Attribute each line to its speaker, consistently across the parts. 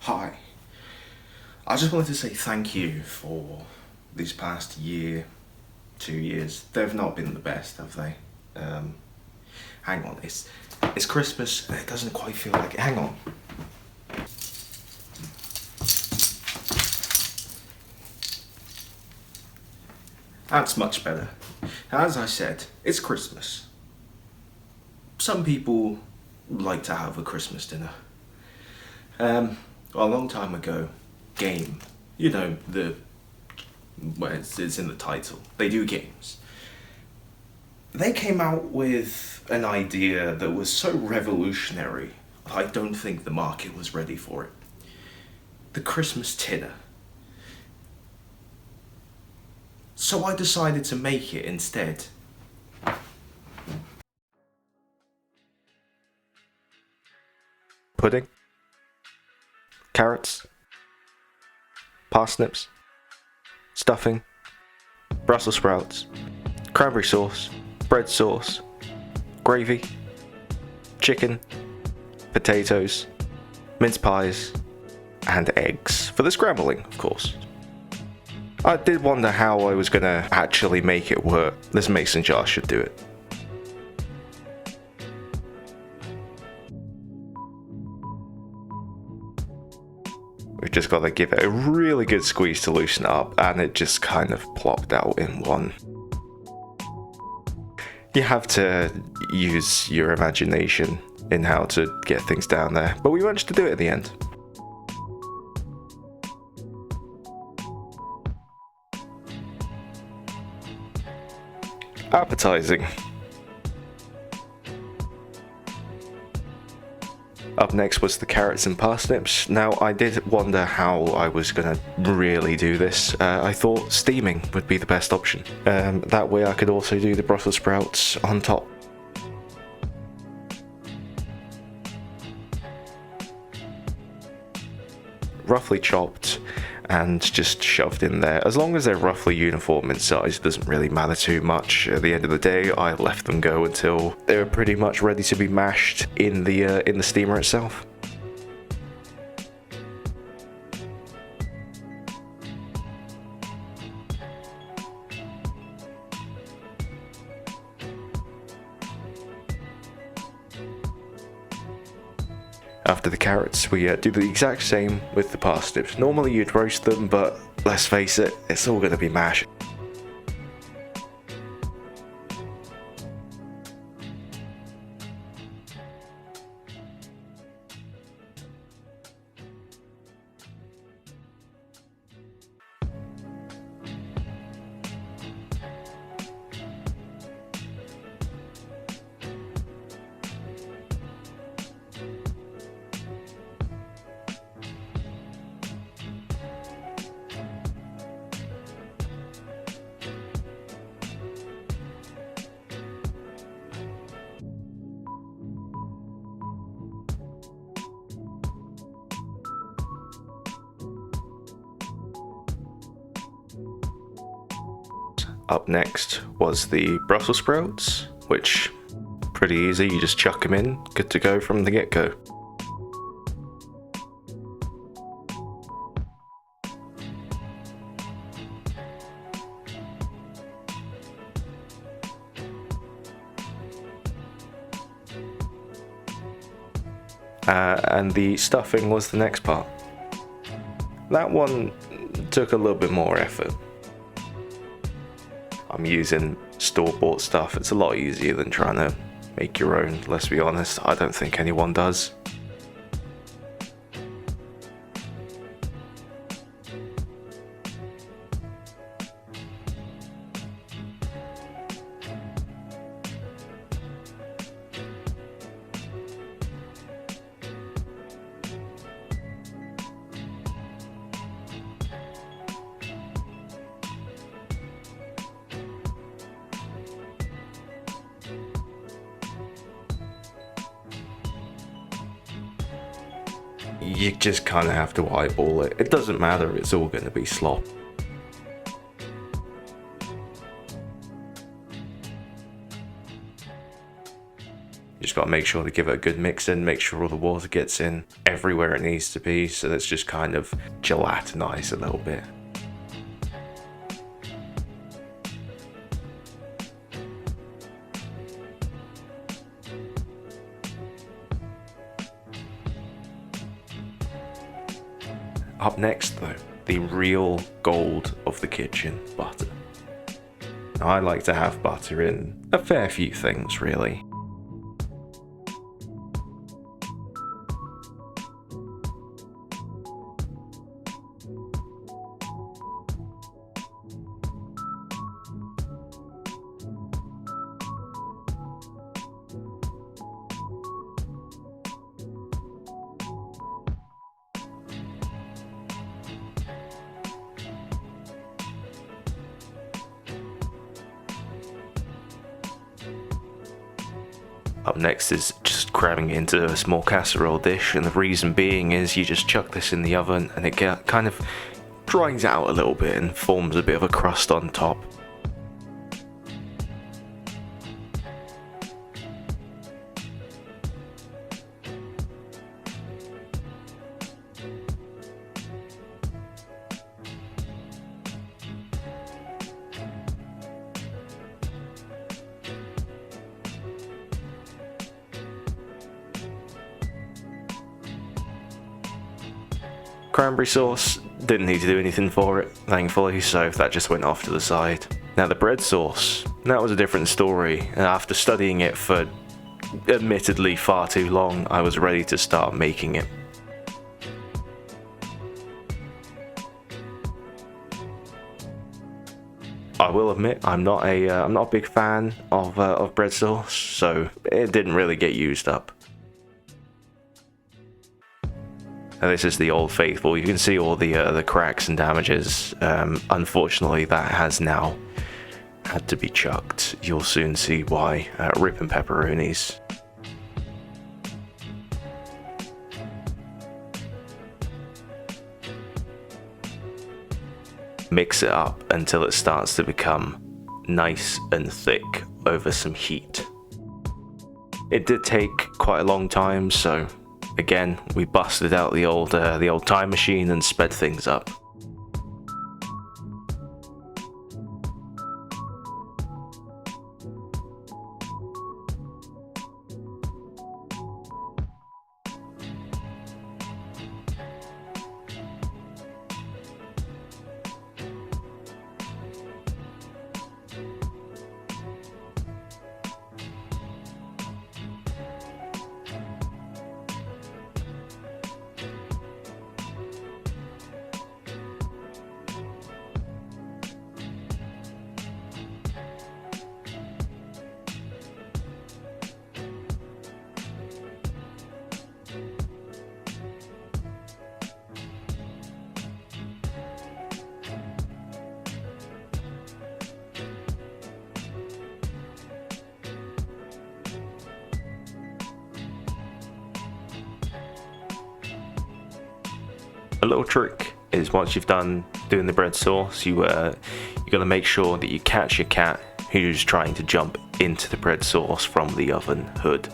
Speaker 1: Hi. I just wanted to say thank you for these past year, 2 years. They've not been the best, have they? Hang on, it's Christmas and it doesn't quite feel like it. Hang on. That's much better. As I said, it's Christmas. Some people like to have a Christmas dinner. A long time ago, Game, it's in the title, they do games. They came out with an idea that was so revolutionary, I don't think the market was ready for it. The Christmas dinner. So I decided to make it instead.
Speaker 2: Pudding, carrots, parsnips, stuffing, Brussels sprouts, cranberry sauce, bread sauce, gravy, chicken, potatoes, mince pies, and eggs for the scrambling, of course. I did wonder how I was gonna actually make it work. This mason jar should do it. We've just got to give it a really good squeeze to loosen it up, and it just kind of plopped out in one. You have to use your imagination in how to get things down there, but we managed to do it at the end. Appetizing. Up next was the carrots and parsnips. Now, I did wonder how I was gonna really do this. I thought steaming would be the best option. That way I could also do the Brussels sprouts on top. Roughly chopped and just shoved in there. As long as they're roughly uniform in size, it doesn't really matter too much. At the end of the day, I left them go until they were pretty much ready to be mashed in the steamer itself. After the carrots, we do the exact same with the parsnips. Normally you'd roast them, but let's face it, it's all going to be mashed. Up next was the Brussels sprouts, which pretty easy, you just chuck them in, good to go from the get-go. And the stuffing was the next part. That one took a little bit more effort. I'm using store-bought stuff. It's a lot easier than trying to make your own, let's be honest. I don't think anyone does. You just kind of have to eyeball it. It doesn't matter, it's all going to be slop. Just just got to make sure to give it a good mix in, make sure all the water gets in everywhere it needs to be, so that's just kind of gelatinized a little bit. Up next though, the real gold of the kitchen, butter. Now, I like to have butter in a fair few things really. Up next is just cramming it into a small casserole dish, and the reason being is you just chuck this in the oven and it kind of dries out a little bit and forms a bit of a crust on top. Cranberry sauce, didn't need to do anything for it, thankfully, so that just went off to the side. Now the bread sauce, that was a different story. After studying it for admittedly far too long, I was ready to start making it. I will admit, I'm not a big fan of bread sauce, so it didn't really get used up. Now this is the Old Faithful. You can see all the cracks and damages. Unfortunately, that has now had to be chucked. You'll soon see why. Ripping pepperonis. Mix it up until it starts to become nice and thick over some heat. It did take quite a long time, so again, we busted out the old time machine and sped things up. A little trick is once you've done doing the bread sauce, you got to make sure that you catch your cat who's trying to jump into the bread sauce from the oven hood.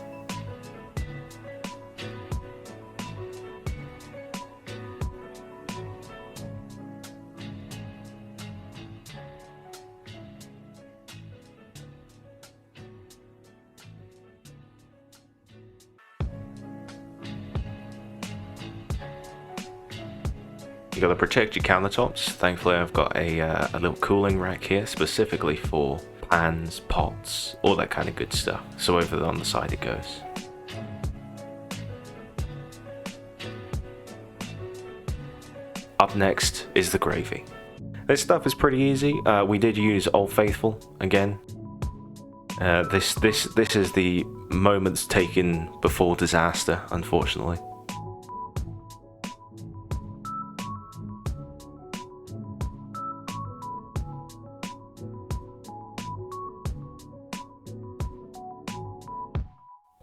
Speaker 2: You got to protect your countertops. Thankfully, I've got a little cooling rack here specifically for pans, pots, all that kind of good stuff. So over on the side it goes. Up next is the gravy. This stuff is pretty easy. We did use Old Faithful again. This is the moments taken before disaster, unfortunately.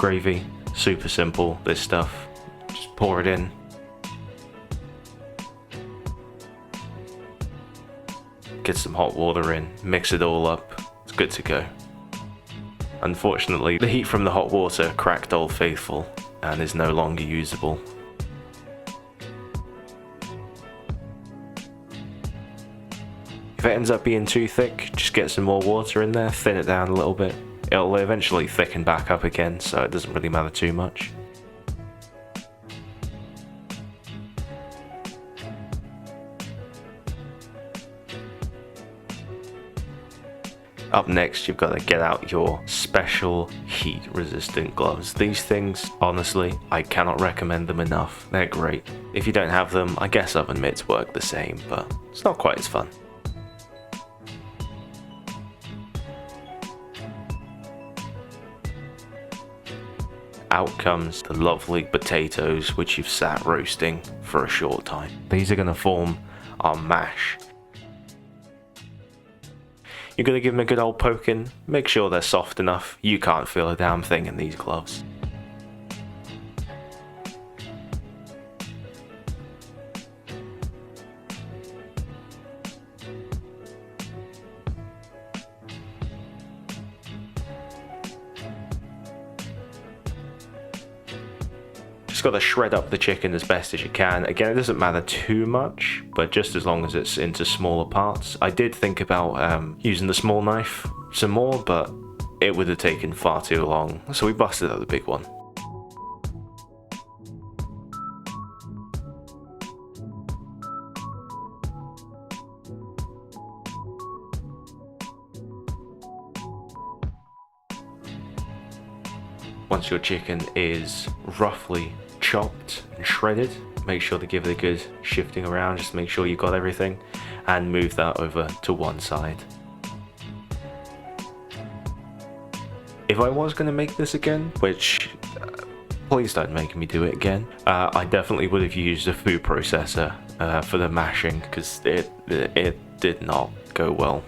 Speaker 2: Gravy, super simple, this stuff. Just pour it in. Get some hot water in, mix it all up, it's good to go. Unfortunately, the heat from the hot water cracked Old Faithful and is no longer usable. If it ends up being too thick, just get some more water in there, thin it down a little bit. It'll eventually thicken back up again, so it doesn't really matter too much. Up next, you've got to get out your special heat resistant gloves. These things, honestly, I cannot recommend them enough. They're great. If you don't have them, I guess oven mitts work the same, but it's not quite as fun. Out comes the lovely potatoes which you've sat roasting for a short time. These are going to form our mash. You're going to give them a good old poking, make sure they're soft enough, you can't feel a damn thing in these gloves. Just got to shred up the chicken as best as you can. Again, it doesn't matter too much, but just as long as it's into smaller parts. I did think about using the small knife some more, but it would have taken far too long, so we busted out the big one. Once your chicken is roughly chopped and shredded, make sure to give it a good shifting around, just to make sure you've got everything, and move that over to one side. If I was going to make this again, which please don't make me do it again, I definitely would have used a food processor for the mashing, because it did not go well.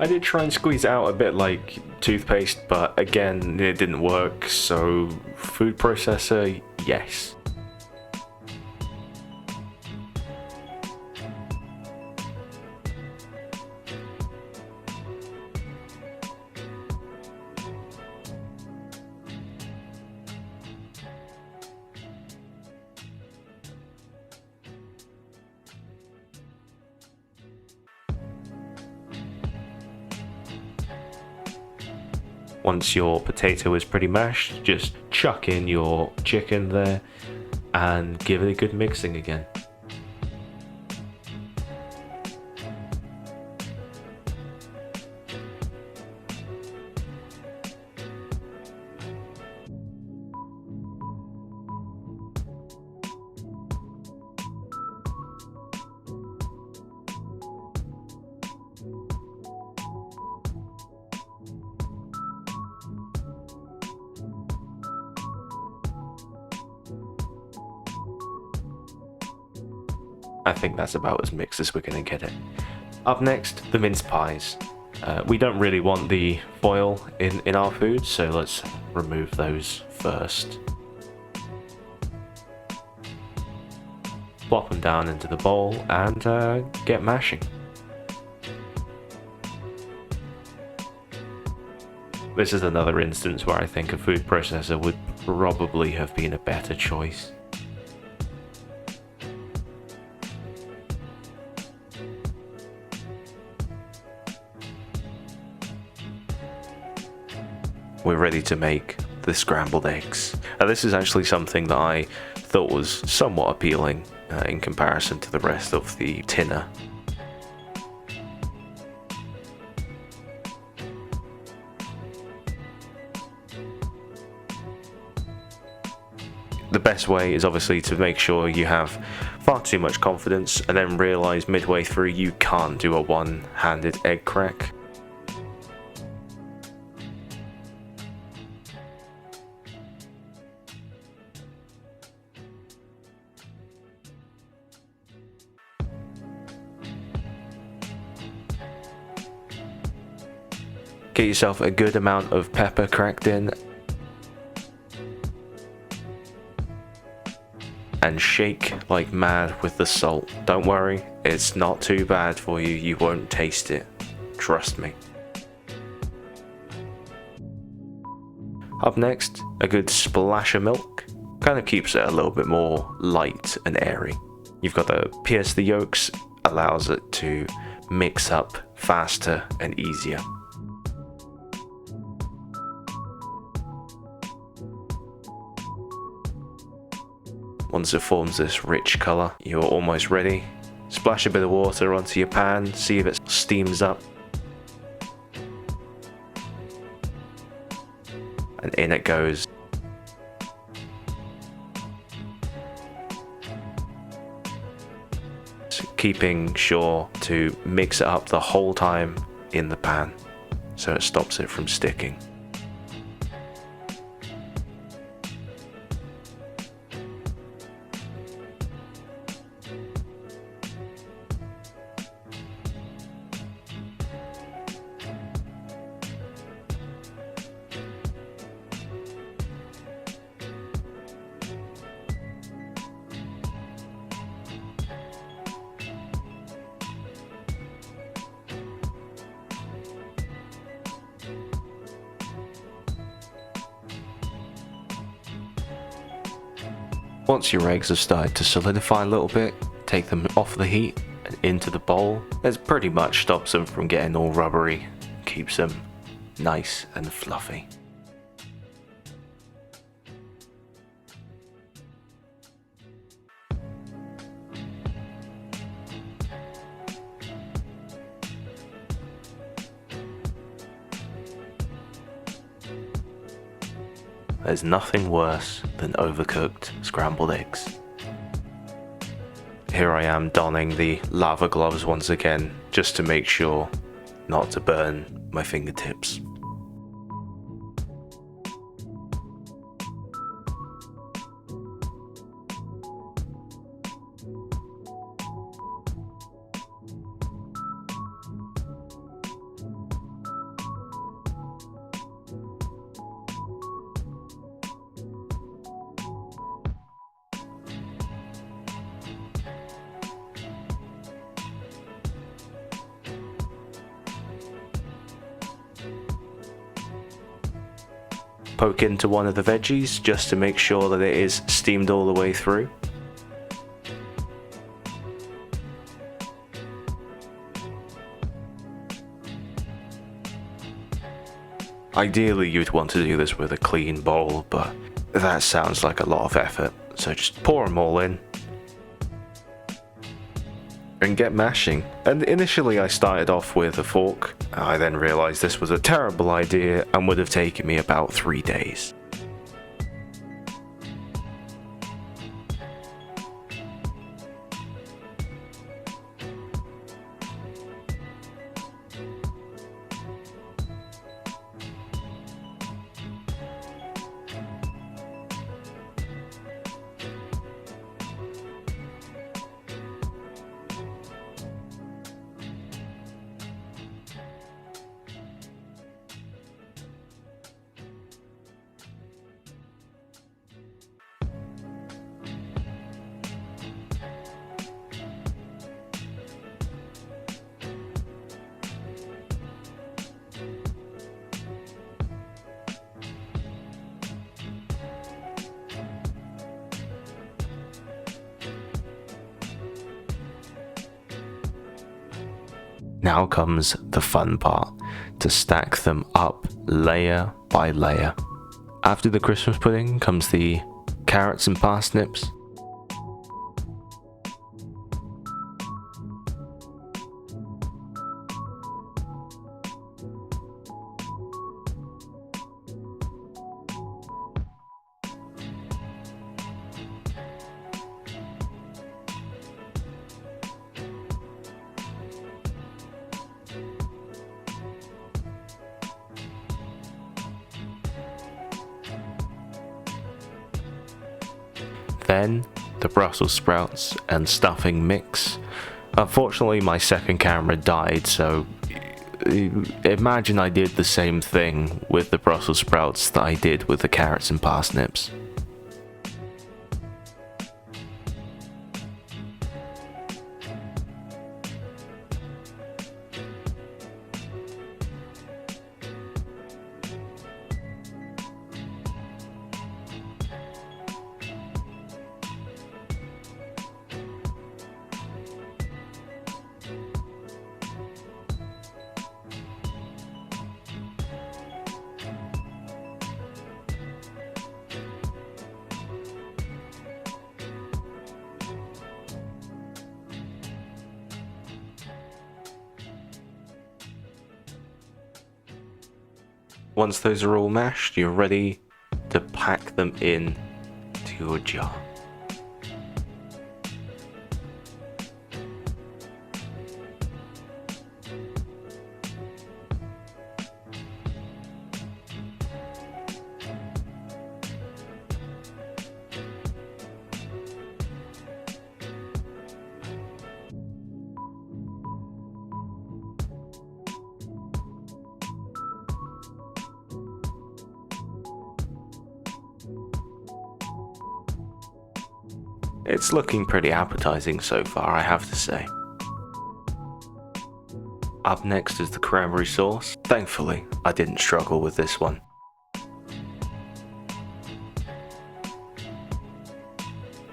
Speaker 2: I did try and squeeze it out a bit like toothpaste, but again, it didn't work, so food processor, yes. Once your potato is pretty mashed, just chuck in your chicken there and give it a good mixing again. I think that's about as mixed as we're going to get it. Up next, the mince pies. We don't really want the foil in our food, so let's remove those first. Plop them down into the bowl and get mashing. This is another instance where I think a food processor would probably have been a better choice. We're ready to make the scrambled eggs. This is actually something that I thought was somewhat appealing in comparison to the rest of the tinner. The best way is obviously to make sure you have far too much confidence and then realise midway through you can't do a one-handed egg crack. Get yourself a good amount of pepper cracked in and shake like mad with the salt. Don't worry, it's not too bad for you, you won't taste it, trust me. Up next, a good splash of milk, kind of keeps it a little bit more light and airy. You've got to pierce the yolks, allows it to mix up faster and easier. Once it forms this rich colour, you're almost ready. Splash a bit of water onto your pan, see if it steams up. And in it goes. So keeping sure to mix it up the whole time in the pan, so it stops it from sticking. Once your eggs have started to solidify a little bit, take them off the heat and into the bowl. It pretty much stops them from getting all rubbery, keeps them nice and fluffy. There's nothing worse than overcooked scrambled eggs. Here I am donning the lava gloves once again, just to make sure not to burn my fingertips. Poke into one of the veggies just to make sure that it is steamed all the way through. Ideally you'd want to do this with a clean bowl, but that sounds like a lot of effort, so just pour them all in and get mashing. And initially I started off with a fork. I then realised this was a terrible idea and would have taken me about 3 days. Now comes the fun part, to stack them up layer by layer. After the Christmas pudding comes the carrots and parsnips. Then the Brussels sprouts and stuffing mix. Unfortunately my second camera died, so imagine I did the same thing with the Brussels sprouts that I did with the carrots and parsnips. Once those are all mashed, you're ready to pack them in to your jar. It's looking pretty appetizing so far, I have to say. Up next is the cranberry sauce. Thankfully, I didn't struggle with this one.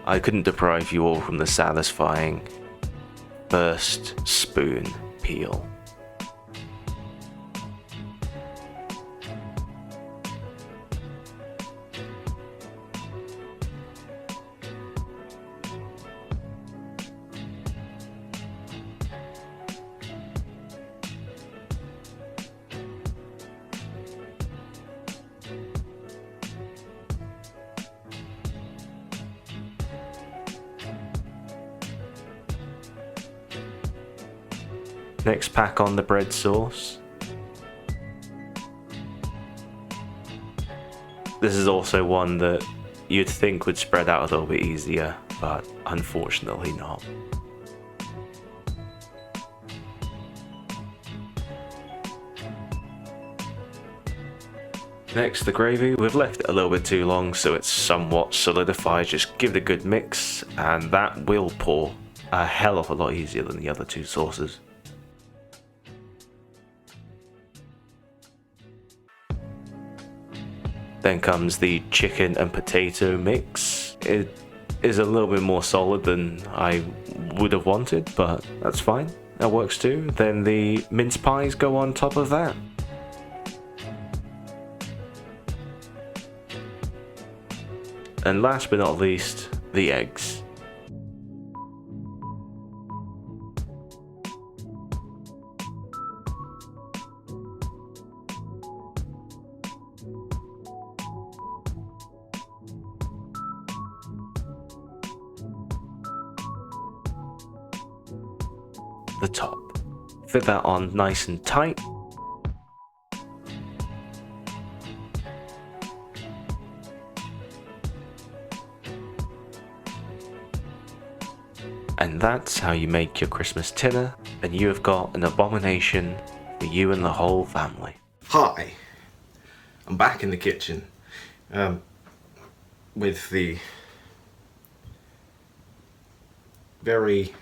Speaker 2: I couldn't deprive you all from the satisfying first spoon peel. Next, pack on the bread sauce. This is also one that you'd think would spread out a little bit easier, but unfortunately not. Next, the gravy. We've left it a little bit too long, so it's somewhat solidified. Just give it a good mix, and that will pour a hell of a lot easier than the other two sauces. Then comes the chicken and potato mix. It is a little bit more solid than I would have wanted, but that's fine. That works too. Then the mince pies go on top of that. And last but not least, the eggs. The top. Fit that on nice and tight. And that's how you make your Christmas dinner, and you have got an abomination for you and the whole family.
Speaker 1: Hi, I'm back in the kitchen with the very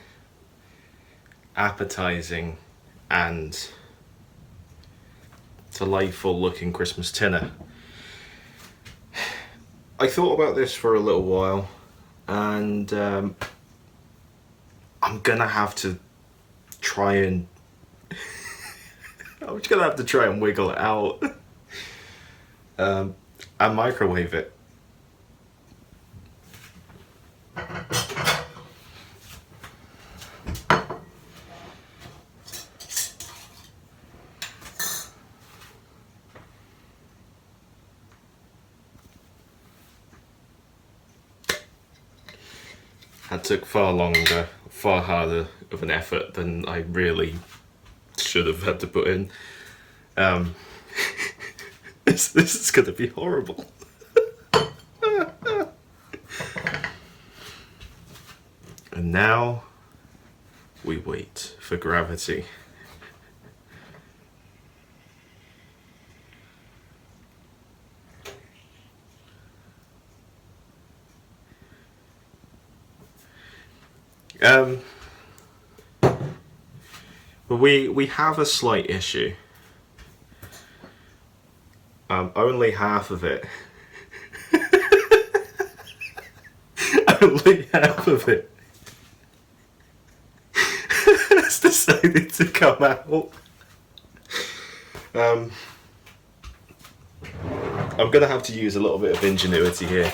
Speaker 1: appetizing and delightful looking Christmas dinner. I thought about this for a little while, and I'm gonna have to try and I'm just gonna have to try and wiggle it out and microwave it. That took far longer, far harder of an effort than I really should have had to put in. This is going to be horrible. And now we wait for gravity But we have a slight issue. Only half of it. Only half of it has decided to come out. I'm gonna have to use a little bit of ingenuity here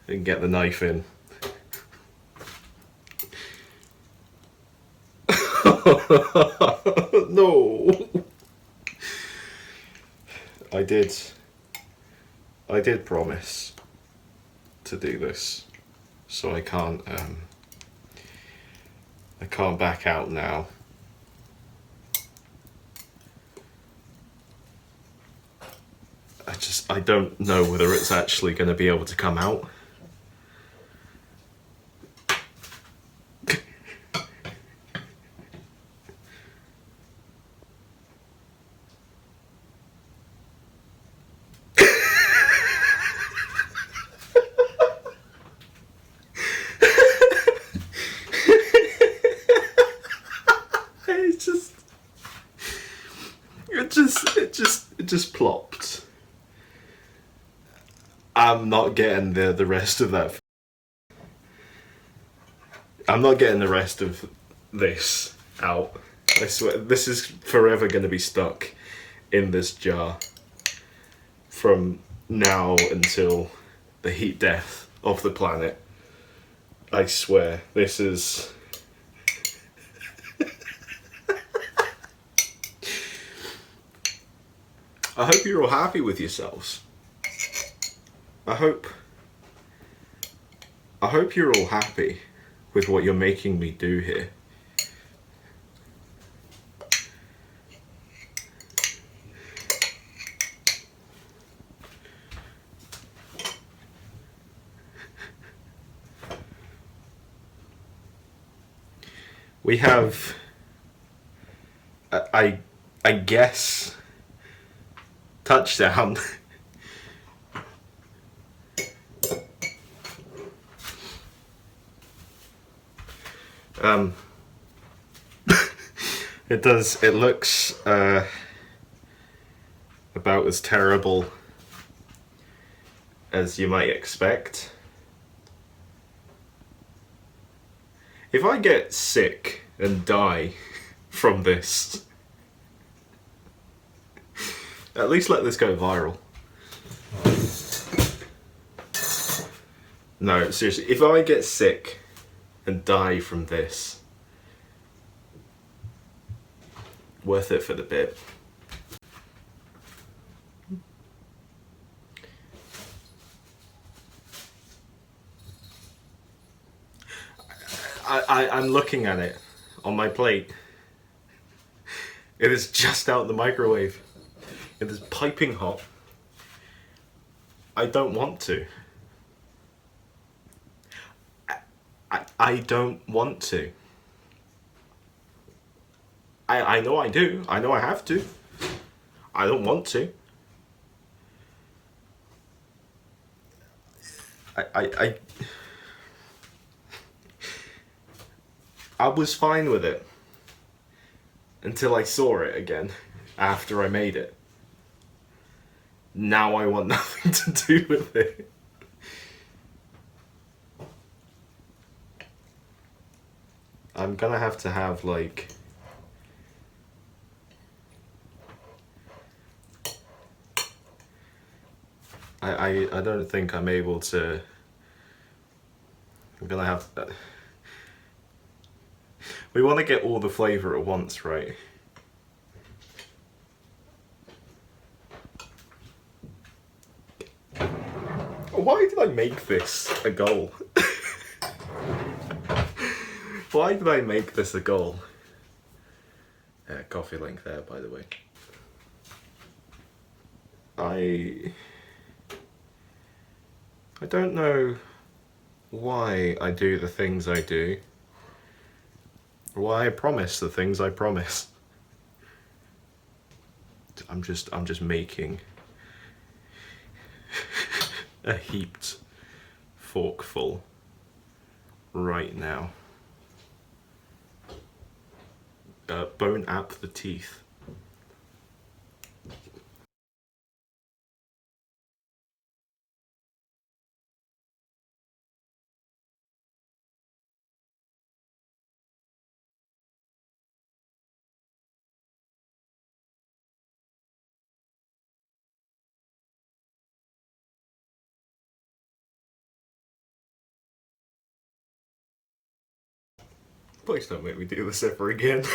Speaker 1: and get the knife in. No. I did promise to do this, so I can't back out now. I don't know whether it's actually going to be able to come out. It just plopped. I'm not getting the rest of that. I'm not getting the rest of this out. I swear, this is forever going to be stuck in this jar from now until the heat death of the planet. I swear, this is... I hope you're all happy with yourselves. I hope you're all happy with what you're making me do here. We have, I guess, touchdown. It looks about as terrible as you might expect. If I get sick and die from this, at least let this go viral. No, seriously, if I get sick and die from this, worth it for the bit. I'm looking at it on my plate. It is just out the microwave. It is piping hot. I don't want to. I don't want to. I know I do. I know I have to. I don't want to. I was fine with it until I saw it again after I made it. Now I want nothing to do with it. I'm gonna have to have like I don't think I'm able to. I'm gonna have we want to get all the flavour at once, right? Why did I make this a goal? Why did I make this a goal? Coffee link there, by the way. I don't know why I do the things I do. Why I promise the things I promise. I'm just making a heaped forkful right now. Bone up the teeth. Please don't make me do this ever again.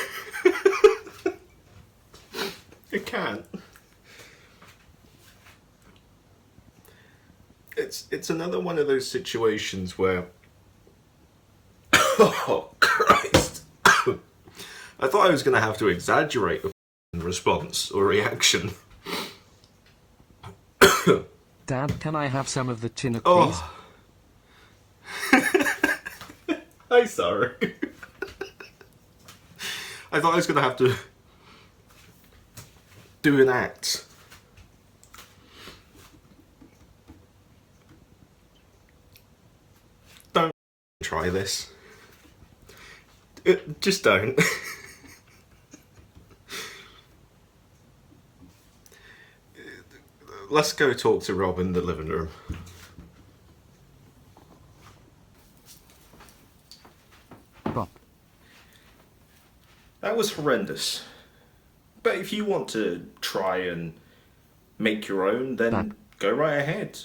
Speaker 1: I can't. It's another one of those situations where oh Christ. I thought I was gonna have to exaggerate the response or reaction.
Speaker 3: Dad, can I have some of the tuna, please?
Speaker 1: Oh. I'm sorry. I thought I was gonna have to do an act. Don't try this. Just don't. Let's go talk to Rob in the living room.
Speaker 3: Bob.
Speaker 1: That was horrendous. But if you want to try and make your own, then
Speaker 3: Dad.
Speaker 1: go right ahead.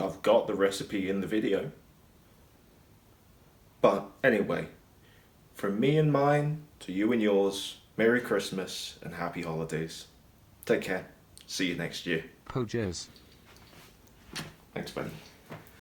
Speaker 1: I've got the recipe in the video. But anyway, from me and mine to you and yours, Merry Christmas and Happy Holidays. Take care. See you next year.
Speaker 3: Pojers.
Speaker 1: Thanks, buddy.